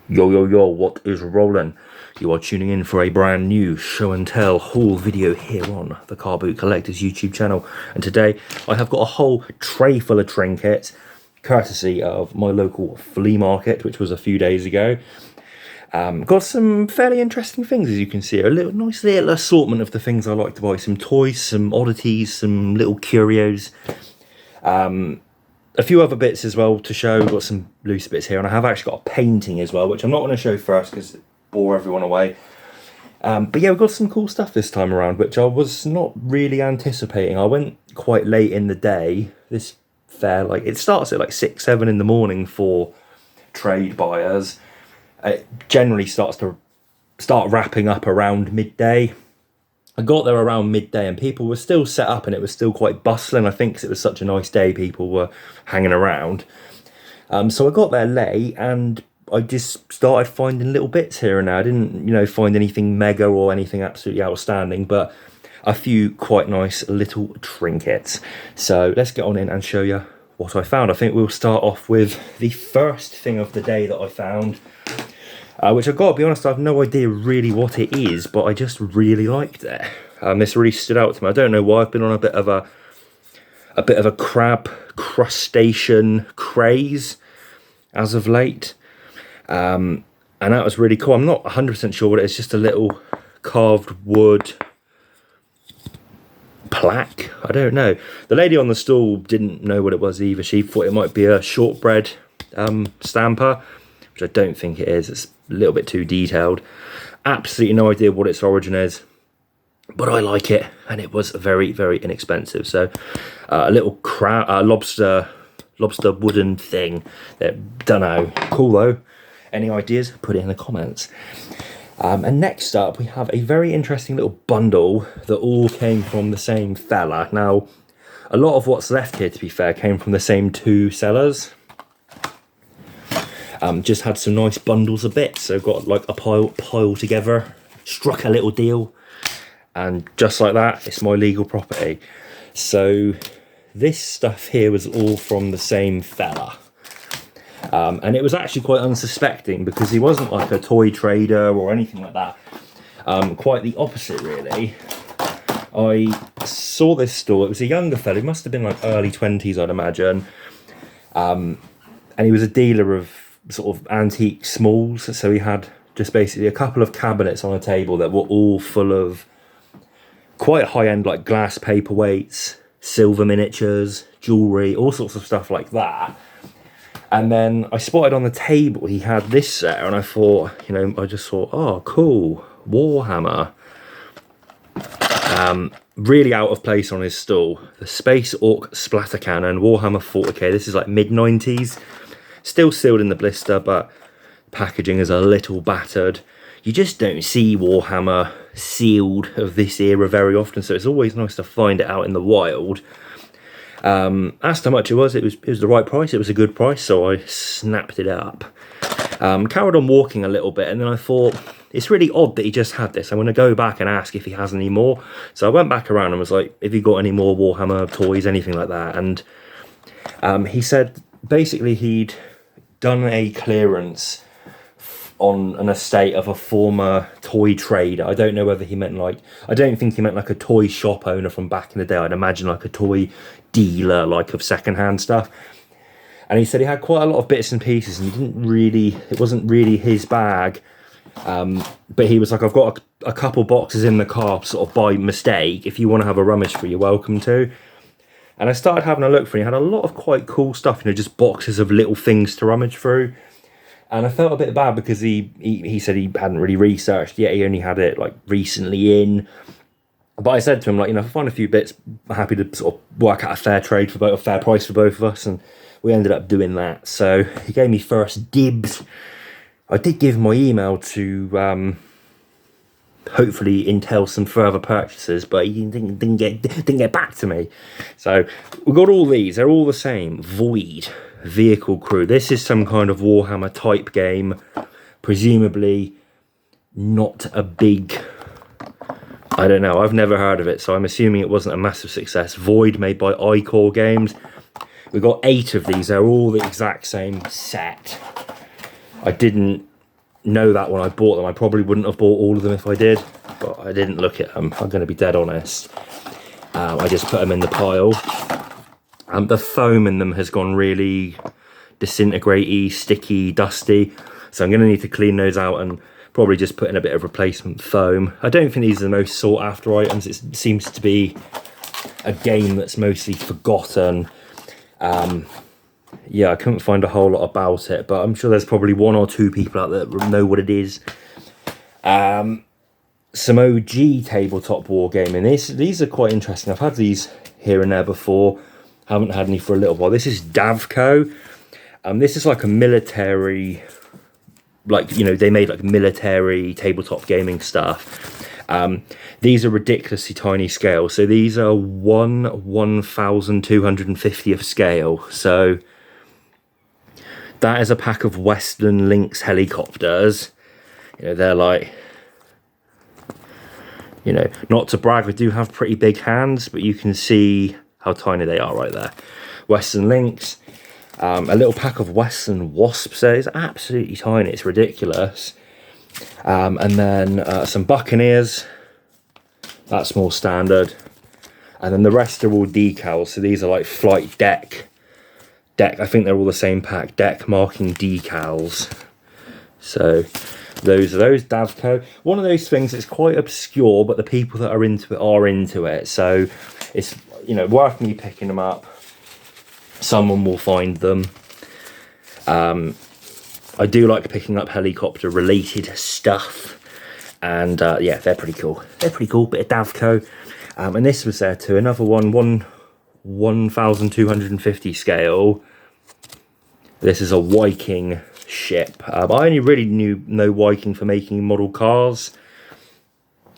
Yo, yo, yo, what is rolling? You are tuning in for a brand new show and tell haul video here on the Car Boot Collectors YouTube channel. And today I have got a whole tray full of trinkets, courtesy of my local flea market, which was a few days ago. Got some fairly interesting things, as you can see. A nice little assortment of the things I like to buy. Some toys, some oddities, some little curios. A few other bits as well to show. Got some loose bits here, and I have actually got a painting as well, which I'm not going to show first because it bore everyone away. But yeah, we've got some cool stuff this time around, which I was not really anticipating. I went quite late in the day. This fair, like, it starts at like 6, 7 in the morning for trade buyers. It generally starts wrapping up around midday. I got there around midday and people were still set up and it was still quite bustling. I think because it was such a nice day, people were hanging around. So I got there late and I just started finding little bits here and there. I didn't, find anything mega or anything absolutely outstanding, but a few quite nice little trinkets. So let's get on in and show you what I found. I think we'll start off with the first thing of the day that I found. Which I've got to be honest, I have no idea really what it is, but I just really liked it. This really stood out to me. I don't know why. I've been on a bit of a crab crustacean craze as of late, and that was really cool. I'm not 100% sure what it is. Just a little carved wood plaque. I don't know. The lady on the stall didn't know what it was either. She thought it might be a shortbread stamper, which I don't think it is. It's a little bit too detailed. Absolutely no idea what its origin is, but I like it, and it was very, very inexpensive. So a little lobster wooden thing. That, dunno. Cool though. Any ideas? Put it in the comments. And next up, we have a very interesting little bundle that all came from the same fella. Now, a lot of what's left here, to be fair, came from the same two sellers. Just had some nice bundles of bits, so got like a pile together, struck a little deal, and just like that, it's my legal property. So this stuff here was all from the same fella, and it was actually quite unsuspecting because he wasn't like a toy trader or anything like that. Quite the opposite, really. I saw this store. It was a younger fella. He must have been like early 20s, I'd imagine, and he was a dealer of sort of antique smalls. So he had just basically a couple of cabinets on a table that were all full of quite high-end, like glass paperweights, silver miniatures, jewelry, all sorts of stuff like that. And then I spotted on the table he had this set, and I thought, I just thought, oh, cool, Warhammer. Really out of place on his stall. The Space Orc Splatter Cannon, Warhammer 40k. This is like mid-90s. Still sealed in the blister, but packaging is a little battered. You just don't see Warhammer sealed of this era very often, so it's always nice to find it out in the wild. Asked how much it was the right price. It was a good price, so I snapped it up. Carried on walking a little bit, and then I thought, it's really odd that he just had this. I'm going to go back and ask if he has any more. So I went back around and was like, have you got any more Warhammer toys, anything like that? And he said basically he'd done a clearance on an estate of a former toy trader. I don't know whether he meant I don't think he meant like a toy shop owner from back in the day. I'd imagine like a toy dealer, like of secondhand stuff. And he said he had quite a lot of bits and pieces, and it wasn't really his bag. But he was like, I've got a couple boxes in the car, sort of by mistake. If you want to have a rummage through, you're welcome to. And I started having a look through. He had a lot of quite cool stuff, just boxes of little things to rummage through. And I felt a bit bad because he said he hadn't really researched yet. He only had it like recently in. But I said to him, if I find a few bits, I'm happy to sort of work out a fair price for both of us. And we ended up doing that. So he gave me first dibs. I did give him my email to hopefully entail some further purchases, but he didn't get back to me. So we've got all these. They're all the same. Void Vehicle Crew. This is some kind of Warhammer type game, presumably not a big, I don't know, I've never heard of it, so I'm assuming it wasn't a massive success. Void, made by iCore Games. We've got 8 of these. They're all the exact same set. I didn't know that when I bought them. I probably wouldn't have bought all of them if I did, but I didn't look at them. I'm going to be dead honest. I just put them in the pile. The foam in them has gone really disintegrate-y, sticky, dusty. So I'm going to need to clean those out and probably just put in a bit of replacement foam. I don't think these are the most sought after items. It seems to be a game that's mostly forgotten. Yeah, I couldn't find a whole lot about it, but I'm sure there's probably 1 or 2 people out there that know what it is. Some OG tabletop wargaming. These are quite interesting. I've had these here and there before. Haven't had any for a little while. This is Davco. This is like a military, like, you know, they made like military tabletop gaming stuff. These are ridiculously tiny scale. So these are 1/1250th scale. So that is a pack of Western Lynx helicopters. You know, they're like, you know, not to brag, we do have pretty big hands, but you can see how tiny they are right there. Western Lynx. A little pack of Western Wasps there. It's absolutely tiny. It's ridiculous. And then some Buccaneers. That's more standard. And then the rest are all decals. So these are like flight deck. I think they're all the same pack. Deck marking decals. So those are those. Davco. One of those things that's quite obscure, but the people that are into it are into it. So it's, you know, worth me picking them up. Someone will find them. I do like picking up helicopter related stuff. And yeah, they're pretty cool. They're pretty cool. Bit of Davco. And this was there too. Another 1/1250 scale. This is a Viking ship. I only really know Viking for making model cars.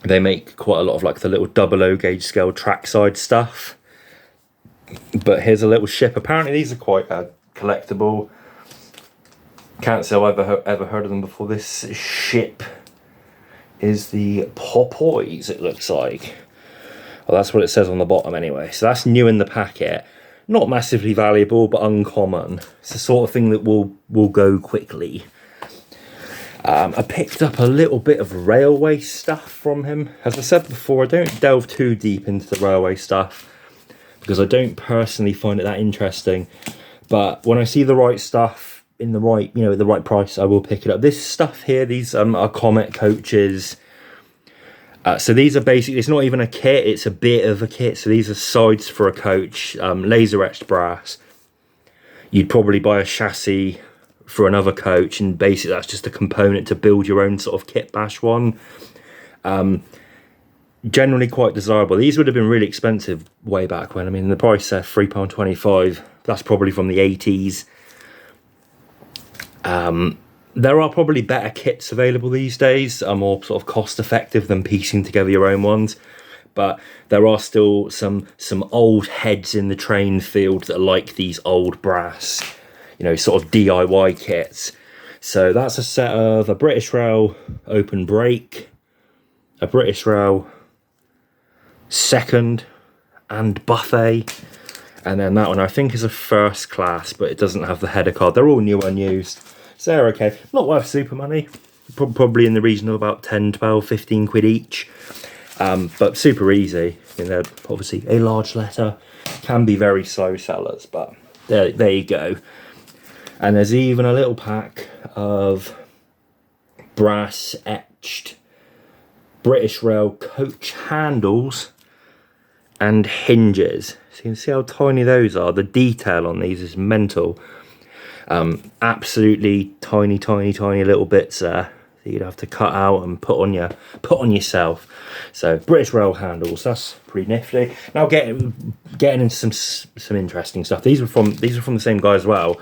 They make quite a lot of like the little 00 gauge scale trackside stuff. But here's a little ship. Apparently these are quite collectible. Can't say I've ever heard of them before. This ship is the Porpoise, it looks like. Well, that's what it says on the bottom anyway. So that's new in the packet. Not massively valuable, but uncommon. It's the sort of thing that will go quickly. I picked up a little bit of railway stuff from him. As I said before, I don't delve too deep into the railway stuff because I don't personally find it that interesting. But when I see the right stuff in the right, you know, at the right price, I will pick it up. This stuff here, these are Comet coaches. So these are basically, it's not even a kit, it's a bit of a kit. So these are sides for a coach, laser etched brass. You'd probably buy a chassis for another coach, and basically that's just a component to build your own sort of kit bash one. Generally quite desirable. These would have been really expensive way back when. I mean, the price there, £3.25. That's probably from the 80s. There are probably better kits available these days, are more sort of cost effective than piecing together your own ones. But there are still some old heads in the train field that are like these old brass, you know, sort of DIY kits. So that's a set of a British Rail open brake, a British Rail second and buffet, and then that one I think is a first class, but it doesn't have the header card. They're all new unused. So they're okay. Not worth super money. Probably in the region of about 10, 12, 15 quid each. But super easy. I mean, they're obviously a large letter. Can be very slow sellers, but there you go. And there's even a little pack of brass etched British Rail coach handles and hinges. So you can see how tiny those are. The detail on these is mental. Absolutely tiny little bits there that you'd have to cut out and put on yourself. So British Rail handles, that's pretty nifty. Now getting into some interesting stuff. These are from the same guy as well.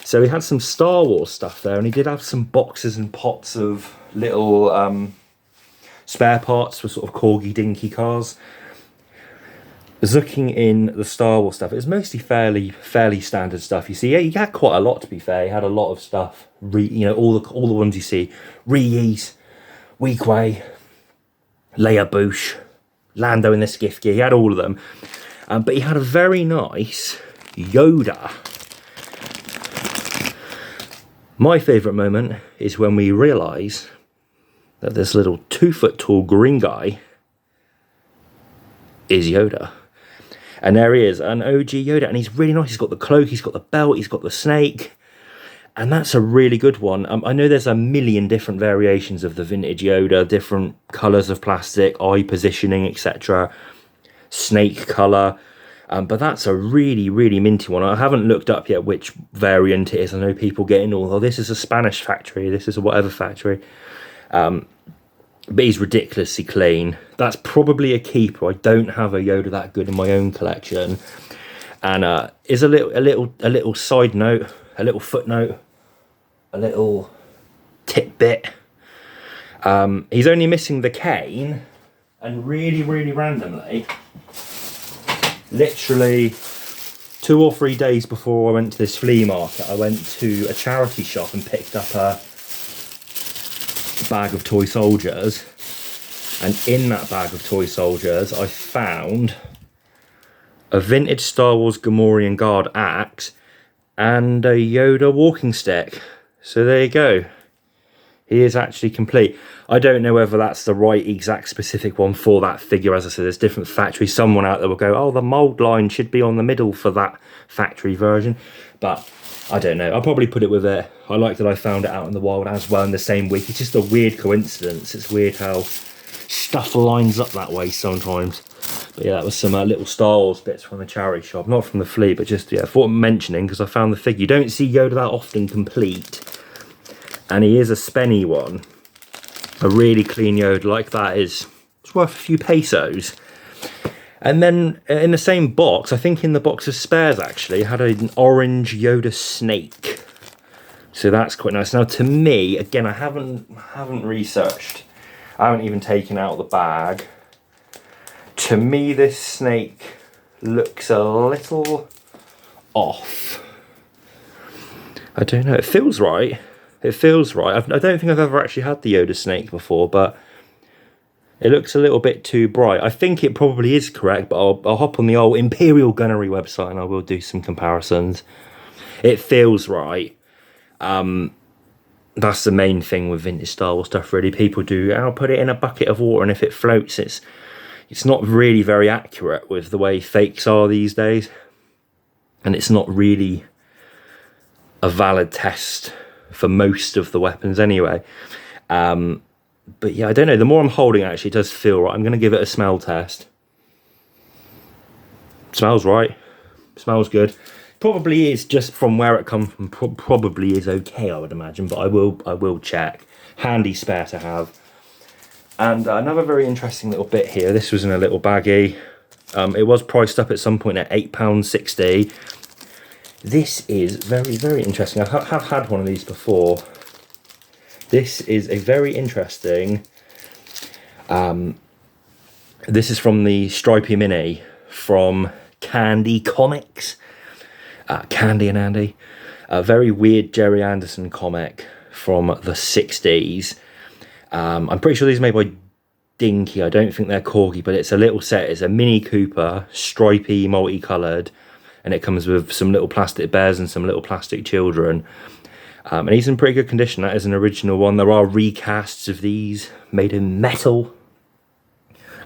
So he had some Star Wars stuff there, and he did have some boxes and pots of little spare parts for sort of corgi dinky cars. Looking in the Star Wars stuff, it was mostly fairly standard stuff. You see, yeah, he had quite a lot, to be fair. He had a lot of stuff. You know, all the ones you see: Reese, Weequay, Leia Bouche, Lando in the skiff gear. He had all of them, but he had a very nice Yoda. My favourite moment is when we realise that this little 2-foot tall green guy is Yoda. And there he is, an OG Yoda, and he's really nice. He's got the cloak, he's got the belt, he's got the snake, and that's a really good one. I know there's a million different variations of the vintage Yoda, different colours of plastic, eye positioning, etc. Snake colour, but that's a really, really minty one. I haven't looked up yet which variant it is. I know people getting all, oh, this is a Spanish factory, this is a whatever factory. But he's ridiculously clean. That's probably a keeper. I don't have a Yoda that good in my own collection. And is a little side note, a little footnote, a little tidbit. He's only missing the cane, and really, really randomly, literally 2 or 3 days before I went to this flea market, I went to a charity shop and picked up a bag of toy soldiers, and in that bag of toy soldiers I found a vintage Star Wars Gamorrean Guard axe and a Yoda walking stick. So there you go, he is actually complete. I don't know whether that's the right exact specific one for that figure. As I said, there's different factories. Someone out there will go, oh, the mould line should be on the middle for that factory version, but I don't know. I'll probably put it with it. I like that I found it out in the wild as well in the same week. It's just a weird coincidence. It's weird how stuff lines up that way sometimes. But yeah, that was some little Star Wars bits from the charity shop. Not from the Flea, but just, yeah, thought mentioning because I found the figure. You don't see Yoda that often complete. And he is a spenny one. A really clean Yoda like that is, it's worth a few pesos. And then in the same box, I think in the box of spares actually, had an orange Yoda snake. So that's quite nice. Now to me, again, I haven't researched. I haven't even taken out the bag. To me, this snake looks a little off. I don't know, it feels right. It feels right. I don't think I've ever actually had the Yoda snake before, but it looks a little bit too bright. I think it probably is correct, but I'll hop on the old Imperial Gunnery website and I will do some comparisons. It feels right. That's the main thing with vintage Star Wars stuff, really. People do, I'll put it in a bucket of water and if it floats, it's not really very accurate with the way fakes are these days. And it's not really a valid test for most of the weapons anyway. But yeah, I don't know. The more I'm holding, actually, it does feel right. I'm going to give it a smell test. Smells right. Smells good. Probably is, just from where it comes from, probably is okay, I would imagine. But I will check. Handy spare to have. And another very interesting little bit here. This was in a little baggie. It was priced up at some point at £8.60. This is very, very interesting. I have had one of these before. This is a very interesting, this is from the Stripey Mini from Candy Comics. Candy and Andy. A very weird Jerry Anderson comic from the 60s. I'm pretty sure these are made by Dinky. I don't think they're Corgi, but it's a little set. It's a Mini Cooper, stripy, multicoloured, and it comes with some little plastic bears and some little plastic children. And he's in pretty good condition. That is an original one. There are recasts of these made in metal.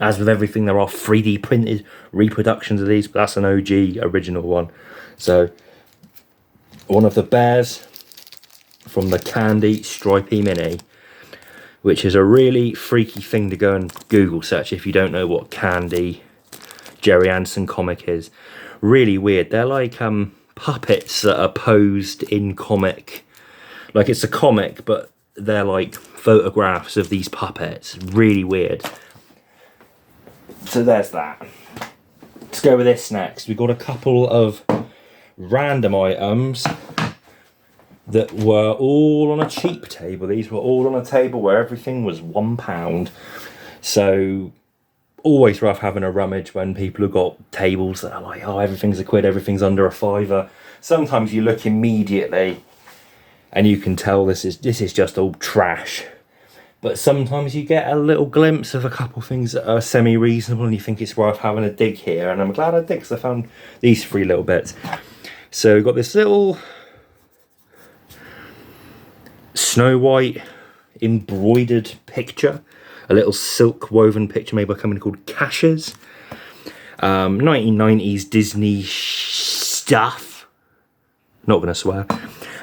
As with everything, there are 3D printed reproductions of these, but that's an OG original one. So, one of the bears from the Candy Stripey Mini, which is a really freaky thing to go and Google search if you don't know what Candy Jerry Anderson comic is. Really weird. They're like puppets that are posed in comic. Like, it's a comic, but they're like photographs of these puppets. Really weird. So there's that. Let's go with this next. We've got a couple of random items that were all on a cheap table. These were all on a table where everything was £1. So always rough having a rummage when people have got tables that are like, oh, everything's a quid, everything's under a £5. Sometimes you look immediately and you can tell this is just all trash. But sometimes you get a little glimpse of a couple things that are semi-reasonable and you think it's worth having a dig here. And I'm glad I did, because I found these 3 little bits. So we've got this little Snow White embroidered picture, a little silk woven picture made by a company called Cash's. 1990s Disney stuff. Not going to swear.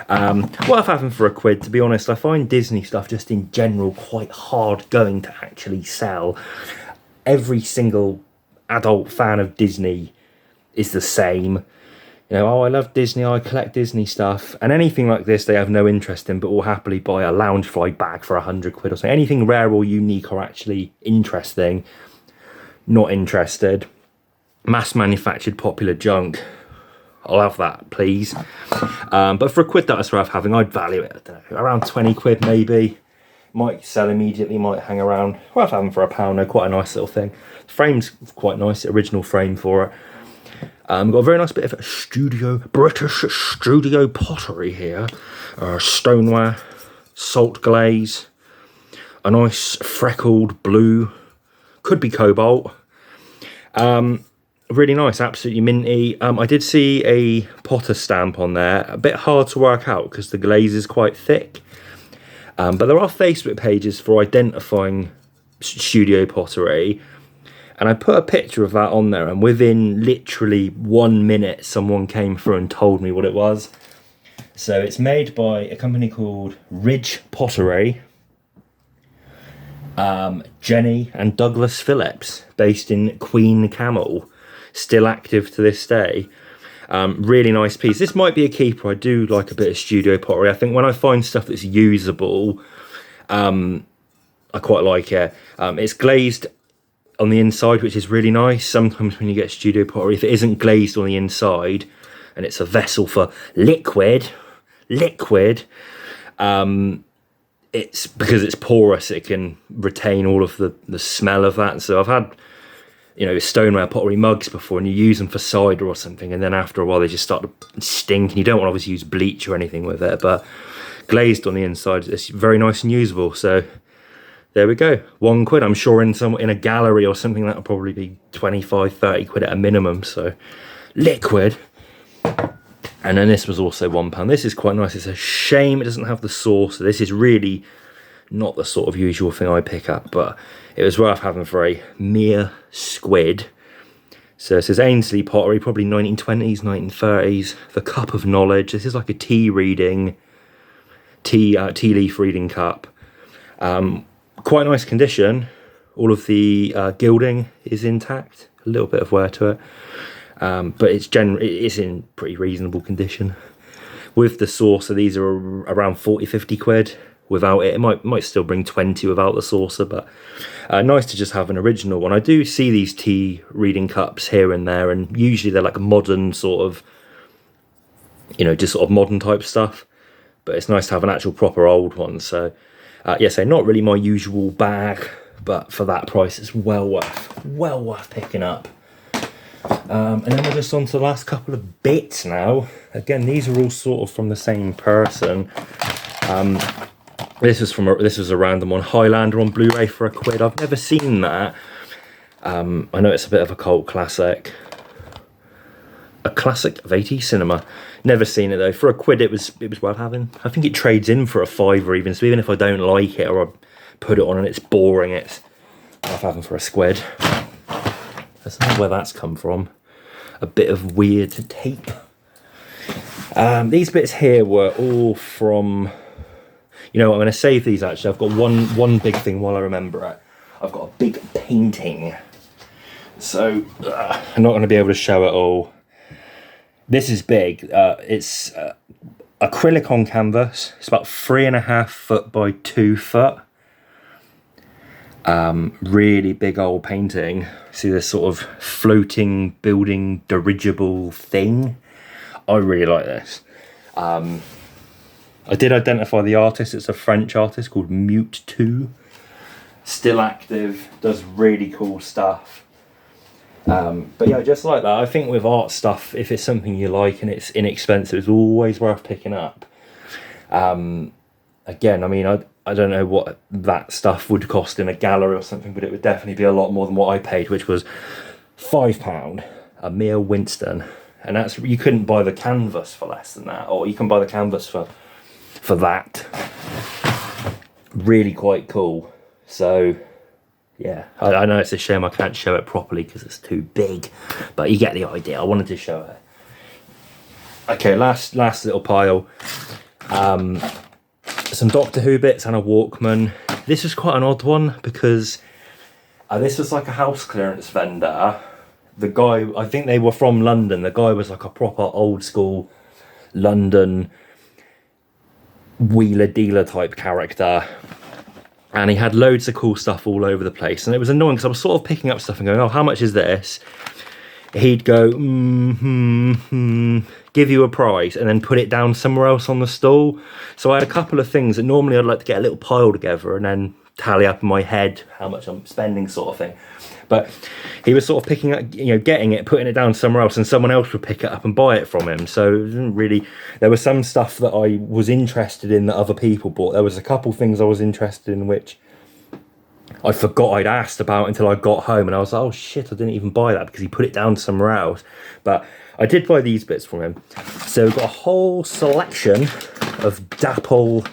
Worth having for £1, to be honest. I find Disney stuff just in general quite hard going to actually sell. Every single adult fan of Disney is the same. You know, oh, I love Disney, I collect Disney stuff. And anything like this they have no interest in, but will happily buy a Loungefly bag for £100 or something. Anything rare or unique or actually interesting, not interested. Mass manufactured popular junk, I'll have that, please. But for £1 that's worth having, I'd value it, I don't know, around £20 maybe. Might sell immediately, might hang around. Worth having for £1 though, quite a nice little thing. The frame's quite nice, original frame for it. We've got a very nice bit of British studio pottery here. Stoneware, salt glaze, a nice freckled blue, could be cobalt. Really nice, absolutely minty. I did see a Potter stamp on there, a bit hard to work out because the glaze is quite thick. But there are Facebook pages for identifying studio pottery. And I put a picture of that on there, and within literally 1 minute, someone came through and told me what it was. So it's made by a company called Ridge Pottery, Jenny and Douglas Phillips, based in Queen Camel, still active to this day. Really nice piece. This might be a keeper. I do like a bit of studio pottery. I think when I find stuff that's usable, I quite like it. It's glazed on the inside, which is really nice. Sometimes when you get studio pottery, if it isn't glazed on the inside and it's a vessel for liquid, it's because it's porous, it can retain all of the smell of that. So I've had, you know, stoneware pottery mugs before, and you use them for cider or something, and then after a while they just start to stink, and you don't want to obviously use bleach or anything with it, but glazed on the inside, it's very nice and usable. So there we go, £1. I'm sure in a gallery or something that'll probably be 25, 30 quid at a minimum. So liquid. And then this was also £1. This is quite nice. It's a shame it doesn't have the saucer. This is really not the sort of usual thing I pick up, but it was worth having for a mere £1. So it says Ainsley Pottery, probably 1920s, 1930s. The Cup of Knowledge. This is like a tea leaf reading cup. Quite nice condition. All of the gilding is intact. A little bit of wear to it, but it's in pretty reasonable condition. With the saucer, these are around 40, 50 quid. Without it, it might still bring 20 without the saucer, but nice to just have an original one. I do see these tea reading cups here and there, and usually they're like modern sort of, you know, just sort of modern type stuff. But it's nice to have an actual proper old one. So yes, not really my usual bag, but for that price, it's well worth picking up. And then we're just on to the last couple of bits now. Again, these are all sort of from the same person. This was a random one, Highlander on Blu-ray for £1. I've never seen that. I know it's a bit of a cult classic. A classic of 80s cinema. Never seen it though. For £1 it was worth having. I think it trades in for £5 even. So even if I don't like it or I put it on and it's boring, it's worth having for £1. I don't know where that's come from. A bit of weird tape. These bits here were all from, you know, I'm going to save these actually. I've got one big thing while I remember it. I've got a big painting. So I'm not going to be able to show it all. This is big. It's acrylic on canvas. It's about 3.5 foot by 2 foot. Really big old painting. See this sort of floating building dirigible thing. I really like this. I did identify the artist. It's a French artist called Mute 2. Still active, does really cool stuff. But yeah, just like that. I think with art stuff, if it's something you like and it's inexpensive, it's always worth picking up. Again, I mean, I don't know what that stuff would cost in a gallery or something, but it would definitely be a lot more than what I paid, which was £5, a mere Winston. And that's, you couldn't buy the canvas for less than that, or you can buy the canvas for that. really quite cool. So yeah, I know it's a shame I can't show it properly because it's too big, but you get the idea. I wanted to show it. Okay, last little pile. Some Doctor Who bits and a Walkman. This was quite an odd one because this was like a house clearance vendor. The guy, I think they were from London. The guy was like a proper old school London wheeler dealer type character. And he had loads of cool stuff all over the place. And it was annoying because I was sort of picking up stuff and going, oh, how much is this? He'd go, give you a price and then put it down somewhere else on the stall. So I had a couple of things that normally I'd like to get a little pile together and then tally up in my head how much I'm spending sort of thing. But he was sort of picking up, you know, getting it, putting it down somewhere else, and someone else would pick it up and buy it from him. So it didn't really, there was some stuff that I was interested in that other people bought. There was a couple things I was interested in which I forgot I'd asked about until I got home, and I was like, oh shit, I didn't even buy that because he put it down somewhere else. But I did buy these bits from him. So we've got a whole selection of Dapol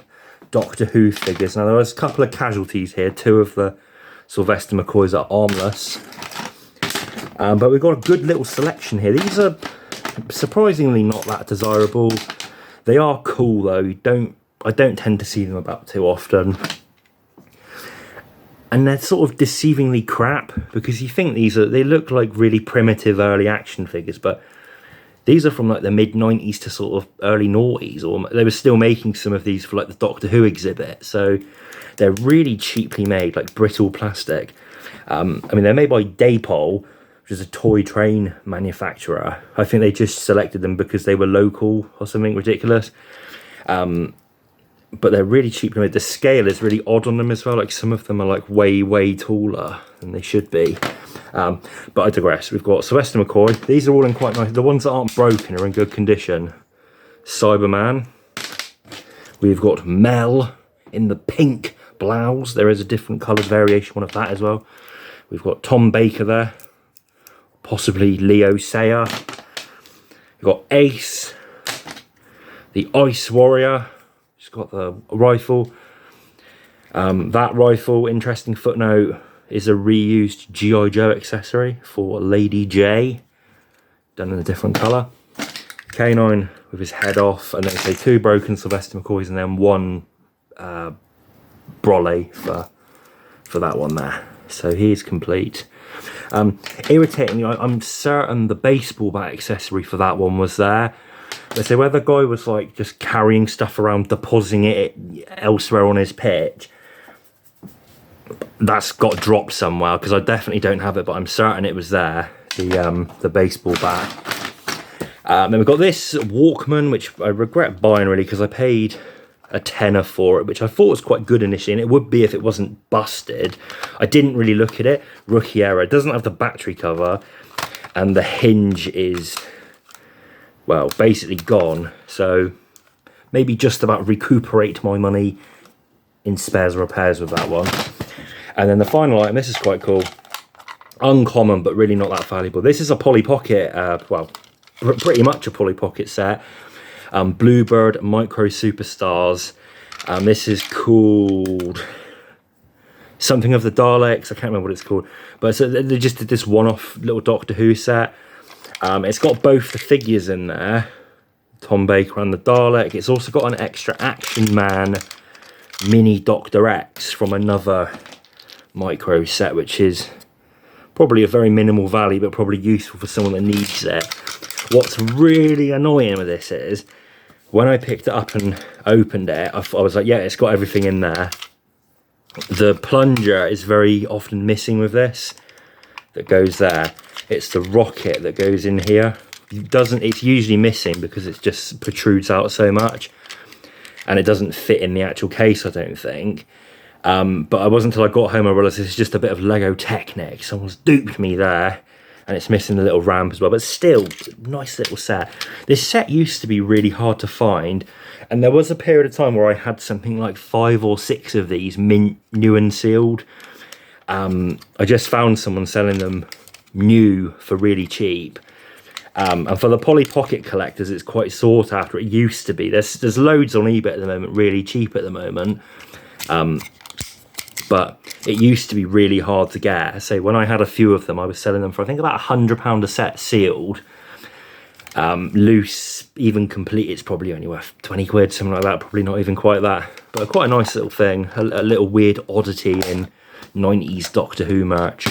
Doctor Who figures. Now there was a couple of casualties here. Two of the Sylvester McCoys are armless. But we've got a good little selection here. These are surprisingly not that desirable. They are cool though. I don't tend to see them about too often. And they're sort of deceivingly crap because you think they look like really primitive early action figures, but these are from like the mid-90s to sort of early noughties, or they were still making some of these for like the Doctor Who exhibit. So they're really cheaply made, like brittle plastic. I mean, they're made by Dapol, which is a toy train manufacturer. I think they just selected them because they were local or something ridiculous. But they're really cheaply made. The scale is really odd on them as well. Like some of them are like way taller than they should be. But I digress. We've got Sylvester McCoy. These are all in quite nice. The ones that aren't broken are in good condition. Cyberman. We've got Mel in the pink blouse. There is a different coloured variation one of that as well. We've got Tom Baker there. Possibly Leo Sayer. We've got Ace. The Ice Warrior. She's got the rifle. That rifle, interesting footnote, is a reused G.I. Joe accessory for Lady J, done in a different colour. K9 with his head off, and then say 2 broken Sylvester McCoys, and then 1 brole for that one there. So he is complete. Irritatingly, I'm certain the baseball bat accessory for that one was there. Let's say where the guy was like just carrying stuff around, depositing it elsewhere on his pitch, that's got dropped somewhere because I definitely don't have it, but I'm certain it was there. The baseball bat. Then we've got this Walkman, which I regret buying really because I paid a tenner for it, which I thought was quite good initially, and it would be if it wasn't busted. I didn't really look at it. Rookie error. It doesn't have the battery cover, and the hinge is, well, basically gone. So maybe just about recuperate my money in spares and repairs with that one. And then the final item, this is quite cool. Uncommon, but really not that valuable. This is a Polly Pocket, well, pretty much a Polly Pocket set. Bluebird Micro Superstars. This is called something of the Daleks. I can't remember what it's called. But so they just did this one-off little Doctor Who set. It's got both the figures in there, Tom Baker and the Dalek. It's also got an extra Action Man mini Dr. X from another micro set, which is probably a very minimal value, but probably useful for someone that needs it. What's really annoying with this is, when I picked it up and opened it, I was like, yeah, it's got everything in there. The plunger is very often missing with this, that goes there. It's the rocket that goes in here. It's usually missing because it just protrudes out so much, and it doesn't fit in the actual case, I don't think. But it wasn't until I got home I realised this is just a bit of Lego Technic. Someone's duped me there, and it's missing the little ramp as well. But still, nice little set. This set used to be really hard to find, and there was a period of time where I had something like 5 or 6 of these mint, new and sealed. I just found someone selling them new for really cheap. And for the Polly Pocket collectors, it's quite sought after. It used to be. There's loads on eBay at the moment, really cheap at the moment. But it used to be really hard to get. So when I had a few of them, I was selling them for, I think, about £100 a set sealed. Loose, even complete, it's probably only worth 20 quid, something like that. Probably not even quite that. But quite a nice little thing. A little weird oddity in 90s Doctor Who merch.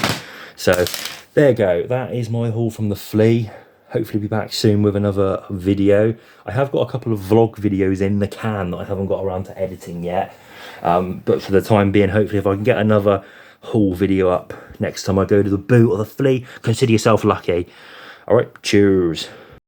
So there you go. That is my haul from the Flea. Hopefully be back soon with another video. I have got a couple of vlog videos in the can that I haven't got around to editing yet. But for the time being, hopefully if I can get another haul video up next time I go to the boot or the Flea, consider yourself lucky. All right, cheers.